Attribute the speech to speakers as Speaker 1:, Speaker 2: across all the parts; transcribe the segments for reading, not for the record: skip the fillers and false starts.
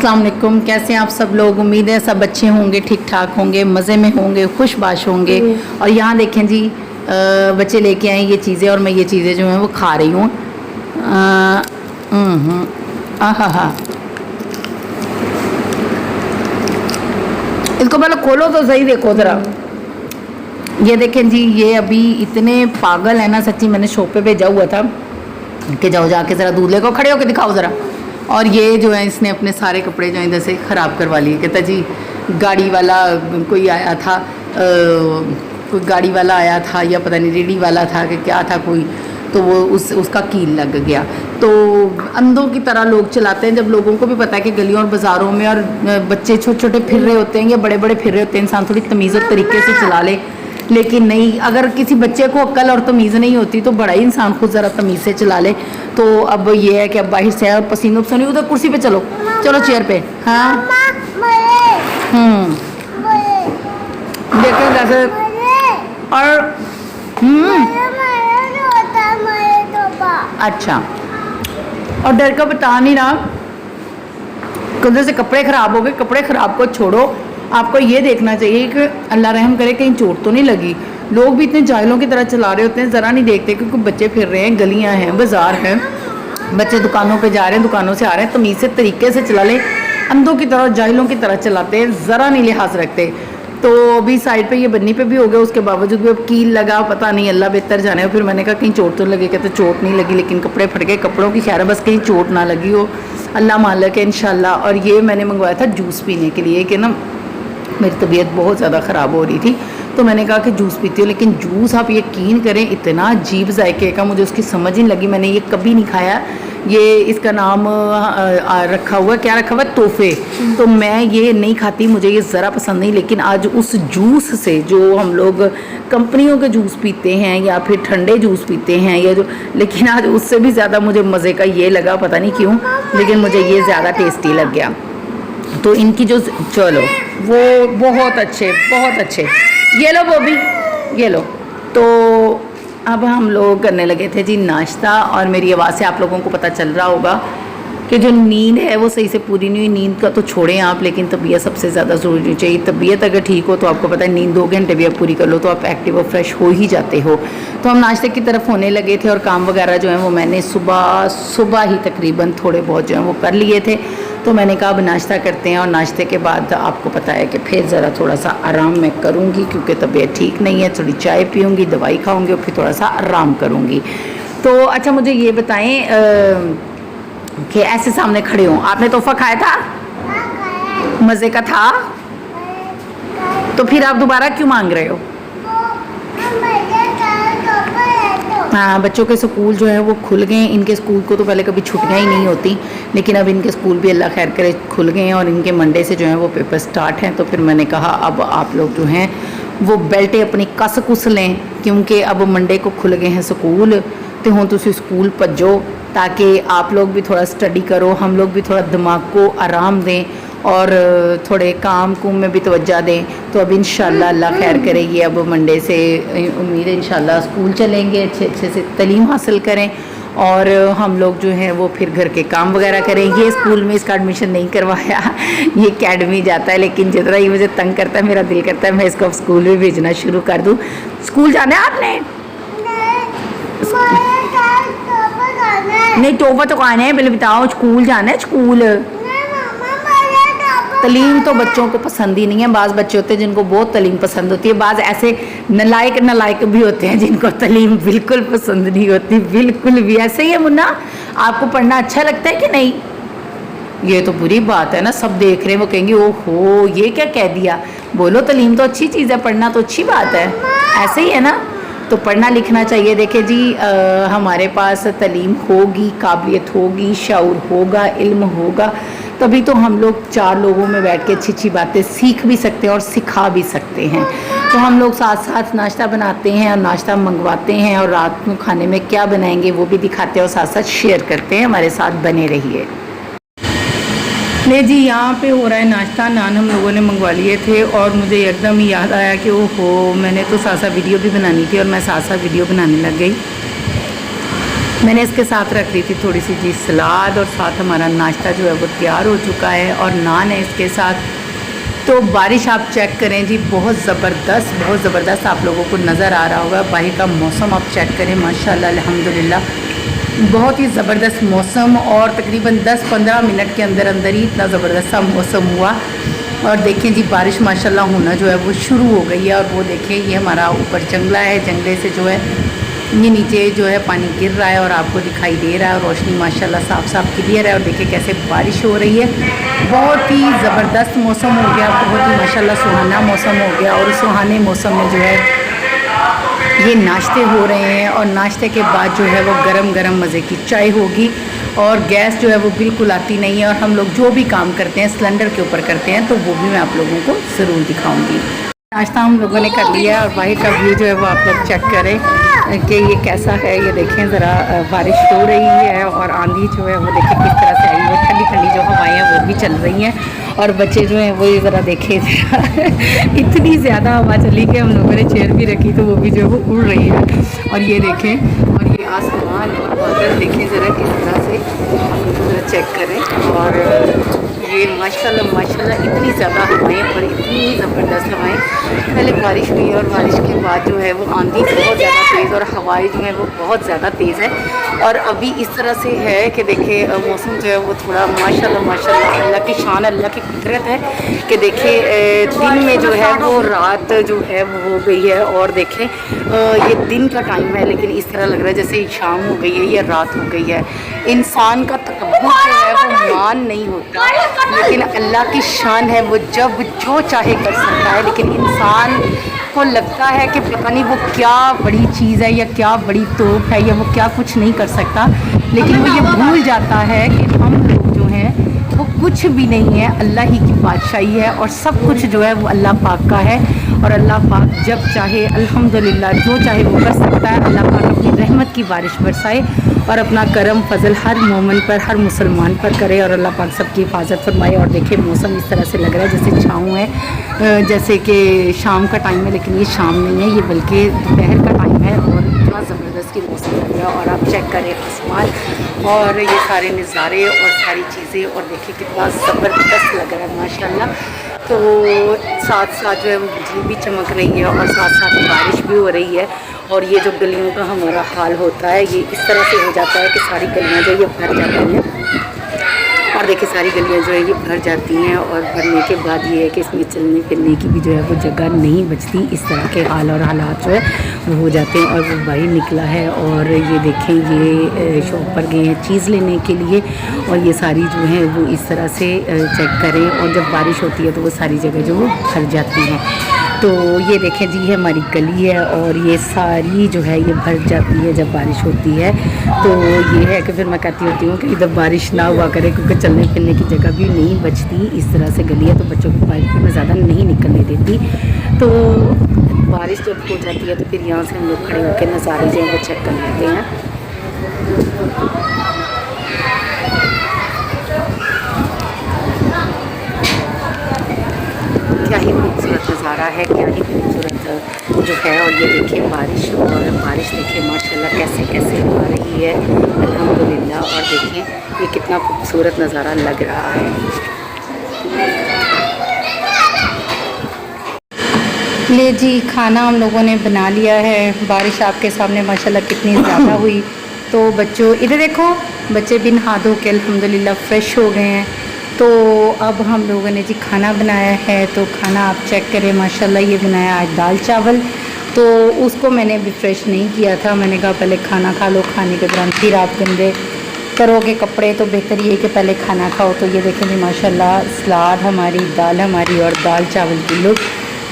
Speaker 1: अस्सलाम वालेकुम। कैसे हैं आप सब लोग? उम्मीद है सब अच्छे होंगे, ठीक ठाक होंगे, मज़े में होंगे, खुशबाश होंगे। और यहाँ देखें जी, बच्चे लेके आए ये चीज़ें और मैं ये चीज़ें जो हैं वो खा रही हूँ। हा इसको पहले खोलो तो सही, देखो ज़रा। ये देखें जी, ये अभी इतने पागल है ना, सच्ची। मैंने शॉप पे भेजा हुआ था कि जाओ जाके ज़रा दूध लेकर खड़े होकर दिखाओ ज़रा। और ये जो है इसने अपने सारे कपड़े जो हैं इधर से ख़राब करवा लिए। कहता जी गाड़ी वाला कोई आया था, कोई गाड़ी वाला आया था या पता नहीं रेडी वाला था कि क्या था कोई, तो वो उसका कील लग गया। तो अंधों की तरह लोग चलाते हैं, जब लोगों को भी पता है कि गलियों और बाज़ारों में और बच्चे छोटे छोटे फिर रहे होते हैं या बड़े बड़े फिर रहे होते हैं, इंसान थोड़ी तमीज़ और तरीके से चला ले। लेकिन नहीं, अगर किसी बच्चे को अक्ल और तमीज़ नहीं होती तो बड़ा ही इंसान खुद ज़रा तमीज़ से चला ले। तो अब ये है कि अब बाहर से और पसीनों पसीने, उधर कुर्सी पे चलो, चलो चेयर पे। हाँ देखें कैसे। और अच्छा, और डर का बता नहीं रहा, उधर से कपड़े ख़राब हो गए। कपड़े ख़राब को छोड़ो, आपको ये देखना चाहिए कि अल्लाह रहम करे कहीं चोट तो नहीं लगी। लोग भी इतने जाहिलों की तरह चला रहे होते हैं, ज़रा नहीं देखते क्योंकि बच्चे फिर रहे हैं, गलियां हैं, बाज़ार हैं, बच्चे दुकानों पे जा रहे हैं, दुकानों से आ रहे हैं। तमीज़ से तरीके से चला लें। अंधों की तरह जाहिलों की तरह चलाते हैं, ज़रा नहीं लिहाज रखते। तो अभी साइड पे ये बन्नी पे भी हो गया, उसके बावजूद भी अब कील लगा, पता नहीं, अल्लाह बेहतर जाने। फिर मैंने कहा कहीं चोट तो लगी, कहते चोट नहीं लगी, लेकिन कपड़े फट गए। कपड़ों की खैर है, बस कहीं चोट ना लगी हो, अल्लाह मालिक है इंशाल्लाह। और ये मैंने मंगवाया था जूस पीने के लिए कि ना मेरी तबीयत बहुत ज़्यादा ख़राब हो रही थी, तो मैंने कहा कि जूस पीती हूँ। लेकिन जूस आप यकीन करें इतना अजीब जायके का, मुझे उसकी समझ ही नहीं लगी। मैंने ये कभी नहीं खाया। ये इसका नाम रखा हुआ, क्या रखा हुआ है, तोहफे। तो मैं ये नहीं खाती, मुझे ये ज़रा पसंद नहीं। लेकिन आज उस जूस से, जो हम लोग कंपनियों के जूस पीते हैं या फिर ठंडे जूस पीते हैं या जो, लेकिन आज उससे भी ज़्यादा मुझे मज़े का ये लगा, पता नहीं क्यों, लेकिन मुझे ये ज़्यादा टेस्टी लग गया। तो इनकी जो, चलो वो बहुत अच्छे, बहुत अच्छे। ये लो बॉबी, ये लो। तो अब हम लोग करने लगे थे जी नाश्ता, और मेरी आवाज़ से आप लोगों को पता चल रहा होगा कि जो नींद है वो सही से पूरी नहीं हुई। नींद का तो छोड़ें आप, लेकिन तबीयत सबसे ज़्यादा ज़रूरी चाहिए। तबीयत अगर ठीक हो तो आपको पता है नींद 2 घंटे भी आप पूरी कर लो तो आप एक्टिव और फ्रेश हो ही जाते हो। तो हम नाश्ते की तरफ होने लगे थे, और काम वगैरह जो है वो मैंने सुबह ही तकरीबन थोड़े बहुत जो है वो कर लिए थे। तो मैंने कहा अब नाश्ता करते हैं, और नाश्ते के बाद आपको पता है कि फिर ज़रा थोड़ा सा आराम मैं करूँगी क्योंकि तबीयत ठीक नहीं है। थोड़ी चाय पीऊँगी, दवाई खाऊँगी और फिर थोड़ा सा आराम करूँगी। तो अच्छा मुझे ये बताएं कि ऐसे सामने खड़े हों, आपने तोहफ़ा खाया था? मज़े का था? तो फिर आप दोबारा क्यों मांग रहे हो? हाँ, बच्चों के स्कूल जो है वो खुल गए। इनके स्कूल को तो पहले कभी छुट्टियाँ ही नहीं होती, लेकिन अब इनके स्कूल भी अल्लाह खैर करे खुल गए हैं, और इनके मंडे से जो है वो पेपर स्टार्ट हैं। तो फिर मैंने कहा अब आप लोग जो हैं वो बेल्टें अपनी कस कुस लें, क्योंकि अब मंडे को खुल गए हैं स्कूल। तो हूँ तुम स्कूल भजो, ताकि आप लोग भी थोड़ा स्टडी करो, हम लोग भी थोड़ा दिमाग को आराम दें और थोड़े काम कुम में भी तवज्जो दें। तो अब इंशाल्लाह अल्लाह खैर करेगी, अब मंडे से उम्मीद है इंशाल्लाह स्कूल चलेंगे, अच्छे से तालीम हासिल करें, और हम लोग जो हैं वो फिर घर के काम वगैरह करें। ये स्कूल में इसका एडमिशन नहीं करवाया, ये अकेडमी जाता है, लेकिन जितना ही मुझे तंग करता है, मेरा दिल करता है मैं इसको अब स्कूल में भेजना शुरू कर दूँ। स्कूल जाना है आपने? नहीं, तोहफा तो खाना है, पहले बताओ। स्कूल जाना है? स्कूल तलीम तो बच्चों को पसंद ही नहीं है। बाज़ बच्चे होते हैं जिनको बहुत तलीम पसंद होती है, बाज़ ऐसे नालायक भी होते हैं जिनको तलीम बिल्कुल पसंद नहीं होती, बिल्कुल भी। ऐसे ही है मुन्ना, आपको पढ़ना अच्छा लगता है कि नहीं? ये तो बुरी बात है ना, सब देख रहे हैं, वो कहेंगे ओहो ये क्या कह दिया। बोलो तलीम तो अच्छी चीज़ है, पढ़ना तो अच्छी बात है, ऐसे ही है ना। तो पढ़ना लिखना चाहिए। देखिए जी, हमारे पास तलीम होगी, काबिलियत होगी, शऊर होगा, इल्म होगा, तभी तो हम लोग 4 लोगों में बैठ के अच्छी अच्छी बातें सीख भी सकते हैं और सिखा भी सकते हैं। तो हम लोग साथ साथ नाश्ता बनाते हैं और नाश्ता मंगवाते हैं, और रात को खाने में क्या बनाएंगे वो भी दिखाते हैं और साथ साथ शेयर करते हैं। हमारे साथ बने रहिए। ले जी, यहाँ पे हो रहा है नाश्ता। नान हम लोगों ने मंगवा लिए थे, और मुझे एकदम ही याद आया कि ओहो मैंने तो साथ साथ वीडियो भी बनानी थी, और मैं साथ साथ वीडियो बनाने लग गई। मैंने इसके साथ रख दी थी थोड़ी सी जी सलाद, और साथ हमारा नाश्ता जो है वो तैयार हो चुका है, और नान है इसके साथ। तो बारिश आप चेक करें जी, बहुत ज़बरदस्त आप लोगों को नज़र आ रहा होगा। बाहर का मौसम आप चेक करें, माशाल्लाह अल्हम्दुलिल्लाह बहुत ही ज़बरदस्त मौसम, और तकरीबन 10-15 मिनट के अंदर अंदर ही इतना ज़बरदस्त सा मौसम हुआ। और देखें जी बारिश माशाल्लाह होना जो है वो शुरू हो गई है। और वो देखें ये हमारा ऊपर जंगला है, जंगले से जो है ये नीचे जो है पानी गिर रहा है और आपको दिखाई दे रहा है, और रोशनी माशाल्लाह साफ क्लियर है। और देखिए कैसे बारिश हो रही है, बहुत ही ज़बरदस्त मौसम हो गया, बहुत ही माशाल्लाह सुहाना मौसम हो गया। और सुहाने मौसम में जो है ये नाश्ते हो रहे हैं, और नाश्ते के बाद जो है वो गरम गरम मज़े की चाय होगी। और गैस जो है वो बिल्कुल आती नहीं है, और हम लोग जो भी काम करते हैं सिलेंडर के ऊपर करते हैं, तो वो भी मैं आप लोगों को ज़रूर दिखाऊंगी। नाश्ता हम लोगों ने कर लिया, और बाहर का व्यू जो है वो आप लोग चेक करें कि ये कैसा है। ये देखें ज़रा, बारिश हो रही है और आंधी जो है वो देखें किस तरह से आई है, ठंडी ठंडी जो हवाएं हैं वो भी चल रही हैं। और बच्चे जो हैं वो ज़रा देखें इतनी ज़्यादा हवा चली कि हम लोगों ने चेयर भी रखी तो वो भी जो है वो उड़ रही है। और ये देखें, और ये आसमान और बादल देखें ज़रा किस तरह से, आप लोग ज़रा चेक करें। और ये माशाल्लाह इतनी ज़्यादा हवाएं और इतनी ज़बरदस्त हवाएं। पहले बारिश हुई और बारिश के बाद जो है वो आंधी बहुत ज़्यादा तेज़ और हवाएं जो है वो बहुत ज़्यादा तेज़ है। और अभी इस तरह से है कि देखिए मौसम जो है वो थोड़ा माशाल्लाह अल्लाह की शान, अल्लाह की कुदरत है कि देखिए दिन में जो है वो रात जो है वो हो गई है, और देखें ये दिन का टाइम है लेकिन इस तरह लग रहा है जैसे शाम हो गई है या रात हो गई है। इंसान का तकब्बुर जो है वो मान नहीं होता, लेकिन अल्लाह की शान है, वो जब जो चाहे कर सकता है। लेकिन इंसान को लगता है कि पता नहीं वो क्या बड़ी चीज़ है या क्या बड़ी तोप है या वो क्या कुछ नहीं कर सकता, लेकिन वो ये भूल जाता है कि हम लोग जो हैं वो कुछ भी नहीं है, अल्लाह ही की बादशाही है, और सब कुछ जो है वो अल्लाह पाक का है। और अल्लाह पाक जब चाहे अल्हम्दुलिल्लाह जो चाहे वो कर सकता है। अल्लाह पाक अपनी रहमत की बारिश बरसाए और अपना करम फजल हर मोमिन पर, हर मुसलमान पर करे, और अल्लाह पाक सबकी हिफाजत फरमाए। और देखिए मौसम इस तरह से लग रहा है जैसे छाँव है, जैसे कि शाम का टाइम है, लेकिन ये शाम नहीं है, ये बल्कि दोपहर का टाइम है। और इतना ज़बरदस्त की मौसम लग रहा है, और आप चेक करें आसमान और ये सारे नज़ारे और सारी चीज़ें, और देखिए कितना ज़बरदस्त लग रहा है माशाल्लाह। तो साथ साथ जो है वो बिजली भी चमक रही है और साथ साथ बारिश भी हो रही है। और ये जो गलियों का हमारा हाल होता है ये इस तरह से हो जाता है कि सारी गलियां जो ये भर जाती हैं, और देखिए सारी गलियां जो है ये भर जाती हैं, और भरने के बाद ये है कि इसमें चलने फिरने की भी जो है वो जगह नहीं बचती। इस तरह के हाल और हालात जो है वो हो जाते हैं। और वो भाई निकला है, और ये देखें ये शॉप पर गए हैं चीज़ लेने के लिए, और ये सारी जो है वो इस तरह से चेक करें। और जब बारिश होती है तो वो सारी जगह जो वो भर जाती हैं। तो ये देखें जी, ये हमारी गली है, और ये सारी जो है ये भर जाती है जब बारिश होती है। तो ये है कि फिर मैं कहती होती हूँ कि इधर बारिश ना हुआ करे, क्योंकि चलने फिरने की जगह भी नहीं बचती। इस तरह से गली है, तो बच्चों को बाइक में ज़्यादा नहीं निकलने देती। तो बारिश जब हो जाती है तो फिर यहाँ से हम लोग खड़े होकर नज़ारे जो है वो चेक कर लेते हैं। क्या ही खूबसूरत नज़ारा है, क्या ही खूबसूरत जो है। और ये देखिए बारिश, और बारिश देखिए माशाल्लाह कैसे कैसे आ रही है अल्हम्दुलिल्लाह। और देखिए ये कितना खूबसूरत नज़ारा लग रहा है। ले जी, खाना हम लोगों ने बना लिया है। बारिश आपके सामने माशाल्लाह कितनी ज़्यादा हुई। तो बच्चों इधर देखो, बच्चे बिन हाथ धो के अल्हम्दुलिल्लाह फ़्रेश हो गए हैं। तो अब हम लोगों ने जी खाना बनाया है। तो खाना आप चेक करें माशाल्लाह, ये बनाया आज दाल चावल। तो उसको मैंने अभी फ्रेश नहीं किया था, मैंने कहा पहले खाना खा लो, खाने के दौरान फिर आप गंदे करोगे कपड़े, तो बेहतर ये कि पहले खाना खाओ। तो ये देखें जी माशाल्लाह, सलाद हमारी, दाल हमारी और दाल चावल की लोग।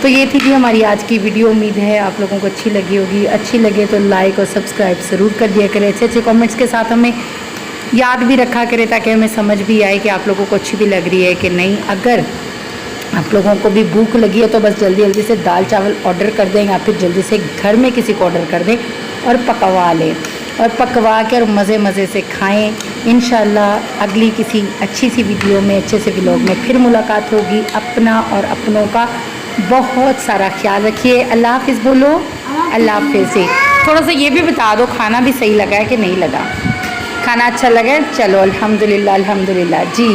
Speaker 1: तो ये थी जी हमारी आज की वीडियो। उम्मीद है आप लोगों को अच्छी लगी होगी। अच्छी लगे तो लाइक और सब्सक्राइब ज़रूर कर दिया करें। अच्छे अच्छे कमेंट्स के साथ हमें याद भी रखा करें, ताकि हमें समझ भी आए कि आप लोगों को अच्छी भी लग रही है कि नहीं। अगर आप लोगों को भी भूख लगी है तो बस जल्दी जल्दी से दाल चावल ऑर्डर कर दें, या फिर जल्दी से घर में किसी को ऑर्डर कर दें और पकवा लें, और पकवा के और मज़े मज़े से खाएं। इंशाल्लाह अगली किसी अच्छी सी वीडियो में, अच्छे से व्लॉग में फिर मुलाकात होगी। अपना और अपनों का बहुत सारा ख्याल रखिए। अल्लाह हाफ़िज़ बोलो। अल्लाह हाफ़िज़। थोड़ा सा ये भी बता दो खाना भी सही लगा है कि नहीं लगा, खाना अच्छा लगा है? चलो अल्हम्दुलिल्लाह अल्हम्दुलिल्लाह जी।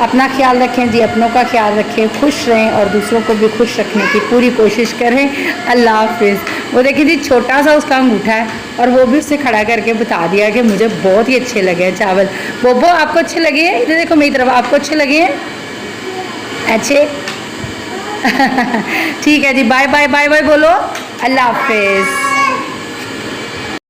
Speaker 1: अपना ख्याल रखें जी, अपनों का ख्याल रखें, खुश रहें और दूसरों को भी खुश रखने की पूरी कोशिश करें। अल्लाह हाफिज़। वो देखिए जी छोटा सा उसका अंगूठा है और वो भी उससे खड़ा करके बता दिया कि मुझे बहुत ही अच्छे लगे हैं चावल। बोबो आपको अच्छे लगे हैं? इधर देखो मेरी तरफ, आपको अच्छे लगे हैं? अच्छे ठीक है जी, बाय बाय बाय बाय बोलो, अल्लाह हाफिज़।